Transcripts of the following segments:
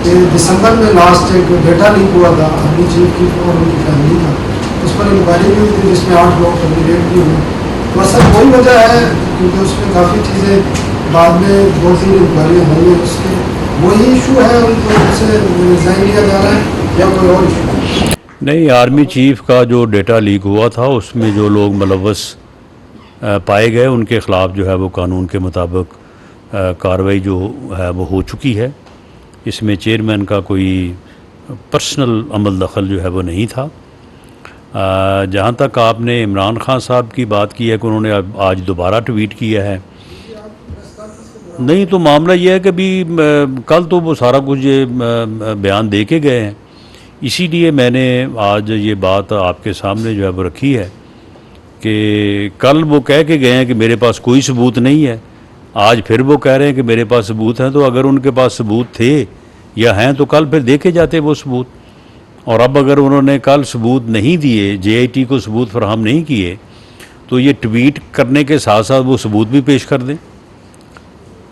दिसंबर में लास्ट एक data leak हुआ था आर्मी चीफ की और उनकी फैमिली का, उस पर इंक्वायरी भी हुई थी जिसमें 8 लोग टर्मिनेट भी हुए। तो असल वही वजह है क्योंकि उसमें काफ़ी चीज़ें बाद में 2-3 इंक्वायरी हुई है, उसके वही इशू है, उनको उससे रिजाइन लिया जा रहा है या कोई और इशू? नहीं, आर्मी चीफ का जो डेटा लीक हुआ था उसमें जो लोग मुलव्वस पाए गए उनके ख़िलाफ़ जो है वो कानून के मुताबिक कार्रवाई जो है वो हो चुकी है। इसमें चेयरमैन का कोई पर्सनल अमल दखल जो है वो नहीं था। जहाँ तक आपने इमरान खान साहब की बात की है कि उन्होंने आज दोबारा ट्वीट किया है, नहीं तो मामला ये है कि अभी कल तो वो सारा कुछ ये बयान दे के गए हैं, इसीलिए मैंने आज ये बात आपके सामने जो है वो रखी है कि कल वो कह के गए हैं कि मेरे पास कोई सबूत नहीं है, आज फिर वो कह रहे हैं कि मेरे पास सबूत हैं। तो अगर उनके पास सबूत थे या हैं तो कल फिर देखे जाते वो सबूत। और अब अगर उन्होंने कल सबूत नहीं दिए, जेआईटी को सबूत फराहम नहीं किए, तो ये ट्वीट करने के साथ साथ वो सबूत भी पेश कर दें।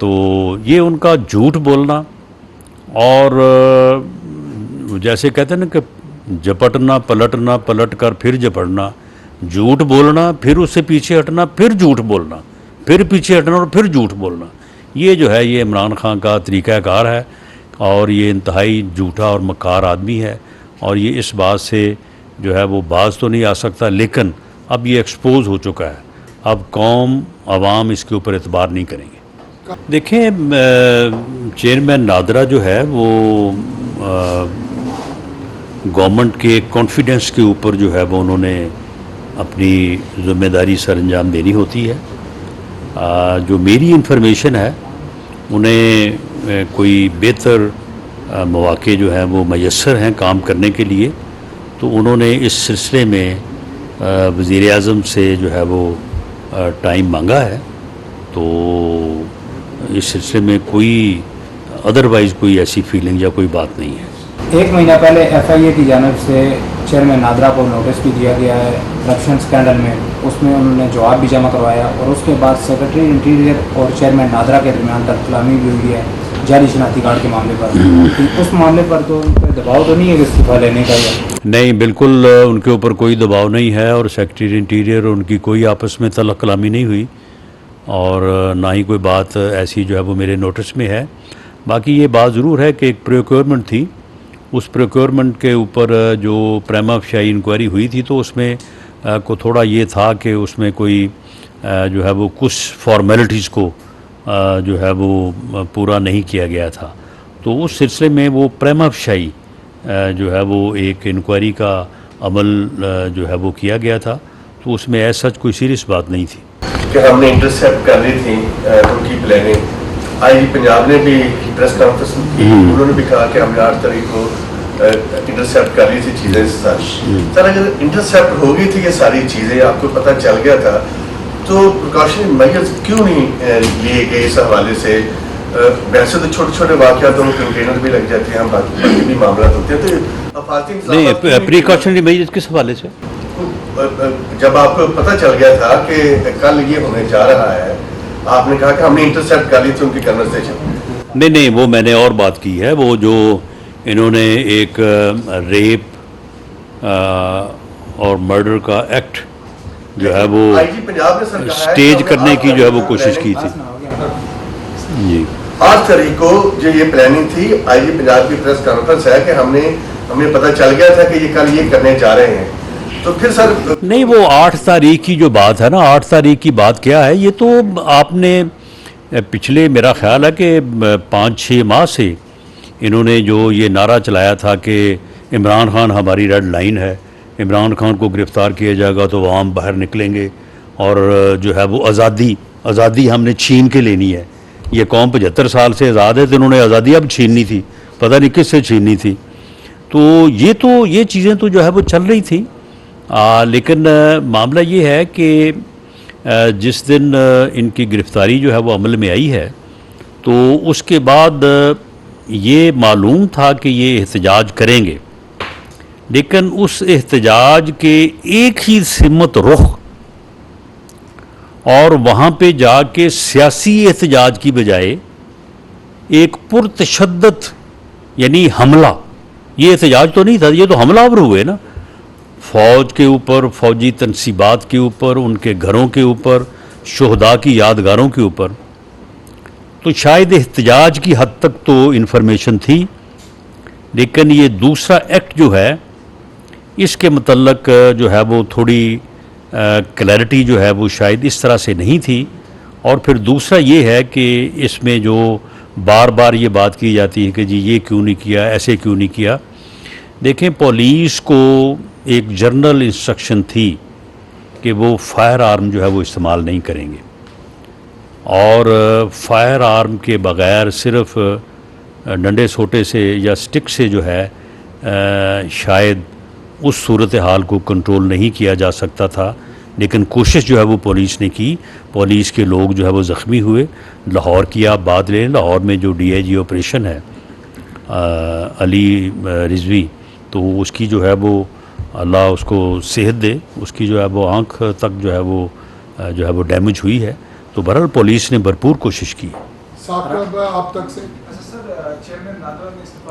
तो ये उनका झूठ बोलना और जैसे कहते हैं ना कि झपटना पलटना, पलट कर फिर झपटना, झूठ बोलना फिर उससे पीछे हटना, फिर झूठ बोलना, फिर पीछे हटना और फिर झूठ बोलना, ये जो है ये इमरान खान का तरीक़ाकार है और ये इंतहाई झूठा और मक्कार आदमी है। और ये इस बात से जो है वो बाज तो नहीं आ सकता, लेकिन अब ये एक्सपोज हो चुका है। अब कौम आवाम इसके ऊपर एतबार नहीं करेंगे। देखें, चेयरमैन नादरा जो है वो गवर्नमेंट के कॉन्फिडेंस के ऊपर जो है वो उन्होंने अपनी ज़िम्मेदारी सर अंजाम देनी होती है। जो मेरी इन्फॉर्मेशन है उन्हें कोई बेहतर मौक़े जो हैं वो मैसर हैं काम करने के लिए, तो उन्होंने इस सिलसिले में वज़ीर आज़म से जो है वो टाइम मांगा है। तो इस सिलसिले में कोई अदरवाइज़ कोई ऐसी फीलिंग या कोई बात नहीं है। 1 महीना पहले एफआईए की जानिब से चेयरमैन नादरा को नोटिस भी दिया गया है करप्शन स्कैंडल में, उसमें उन्होंने जवाब भी जमा करवाया और उसके बाद सेक्रेटरी इंटीरियर और चेयरमैन नादरा के दरमियान तरफलामी भी हुई है जाली शनाख्ती कार्ड के मामले पर। उस मामले पर तो उन पर दबाव तो नहीं है कि इस्तीफा लेने का? नहीं, बिल्कुल उनके ऊपर कोई दबाव नहीं है और सेक्रेटरी इंटीरियर उनकी कोई आपस में तलब कलामी नहीं हुई और ना ही कोई बात ऐसी जो है वो मेरे नोटिस में है। बाकी ये बात ज़रूर है कि एक प्रोक्योरमेंट थी, उस प्रोक्योरमेंट के ऊपर जो प्रीमा फशाई इंक्वायरी हुई थी तो उसमें को थोड़ा ये था कि उसमें कोई जो है वो कुछ फॉर्मेलिटीज़ को जो है वो पूरा नहीं किया गया था। तो उस सिलसिले में वो प्रीमा फशाई जो है वो एक इंक्वायरी का अमल जो है वो किया गया था, तो उसमें ऐसा कोई सीरियस बात नहीं थी कि हमने इंटरसेप्ट कर ली थी उनकी प्लानिंग। आई पंजाब ने भी प्रेस कॉन्फ्रेंस की, उन्होंने भी कहा कि हमने 8 तारीख को इंटरसेप्ट कर ली थी चीज़ें सारी। सर अगर इंटरसेप्ट हो गई थी ये सारी चीज़ें, आपको पता चल गया था, तो प्रिकॉशनरी मेजर्स क्यों नहीं लिए गए इस हवाले से? वैसे तो छोटे छोटे वाक़यात तो कंटेनर भी लग जाते हैं, बाकी भी मामला होते हैं, तो नहीं प्रिकॉशनरी मेजर्स किस हवाले से? जब आपको पता चल गया था कि कल ये होने जा रहा है, आपने कहा कि हमने इंटरसेप्ट कर ली थी उनकी कन्वर्सेशन। नहीं, वो मैंने और बात की है। वो जो इन्होंने एक रेप और मर्डर का एक्ट जो है वो स्टेज करने की जो है वो कोशिश की थी जी। 8 तारीख को जो ये प्लानिंग थी, आईजी पंजाब की प्रेस कॉन्फ्रेंस है कि हमें पता चल गया था कि ये कल ये करने जा रहे हैं, तो फिर सर नहीं, वो 8 तारीख की जो बात है ना, 8 तारीख की बात क्या है, ये तो आपने पिछले मेरा ख्याल है कि 5-6 माह से इन्होंने जो ये नारा चलाया था कि इमरान खान हमारी रेड लाइन है, इमरान खान को गिरफ़्तार किया जाएगा तो आवाम बाहर निकलेंगे और जो है वो आज़ादी हमने छीन के लेनी है। ये कौम 75 साल से आज़ाद है, तो इन्होंने आज़ादी अब छीननी थी, पता नहीं किस से छीननी थी। तो ये चीज़ें तो जो है वो चल रही थी। लेकिन मामला ये है कि जिस दिन इनकी गिरफ़्तारी जो है वो अमल में आई है, तो उसके बाद ये मालूम था कि ये एहतजाज करेंगे, लेकिन उस एहतजाज के एक ही सिमत रुख और वहाँ पे जाके सियासी एहतजाज की बजाय एक पुरतशद्दत یعنی حملہ، یہ احتجاج تو نہیں تھا، یہ تو حملہ آور ہوئے نا، فوج کے اوپر، فوجی تنصیبات کے اوپر، ان کے گھروں کے اوپر، شہداء کی یادگاروں کے اوپر. تو شاید احتجاج کی حد تک تو انفارمیشن تھی، لیکن یہ دوسرا ایکٹ جو ہے اس کے متعلق جو ہے وہ تھوڑی کلیئرٹی جو ہے وہ شاید اس طرح سے نہیں تھی. اور پھر دوسرا یہ ہے کہ اس میں جو بار بار یہ بات کی جاتی ہے کہ جی یہ کیوں نہیں کیا، ایسے کیوں نہیں کیا. دیکھیں پولیس کو ایک جنرل انسٹرکشن تھی کہ وہ فائر آرم جو ہے وہ استعمال نہیں کریں گے، اور فائر آرم کے بغیر صرف ڈنڈے سوٹے سے یا سٹک سے جو ہے شاید اس صورتحال کو کنٹرول نہیں کیا جا سکتا تھا. لیکن کوشش جو ہے وہ پولیس نے کی. پولیس کے لوگ جو ہے وہ زخمی ہوئے. لاہور کی آپ بات لیں، لاہور میں جو ڈی آئی جی آپریشن ہے علی رضوی، تو اس کی جو ہے وہ اللہ اس کو صحت دے، اس کی جو ہے وہ آنکھ تک جو ہے وہ ڈیمیج ہوئی ہے. تو بہرحال پولیس نے بھرپور کوشش کی. صاحب آپ تک سے سر چیئرمین نادرا نے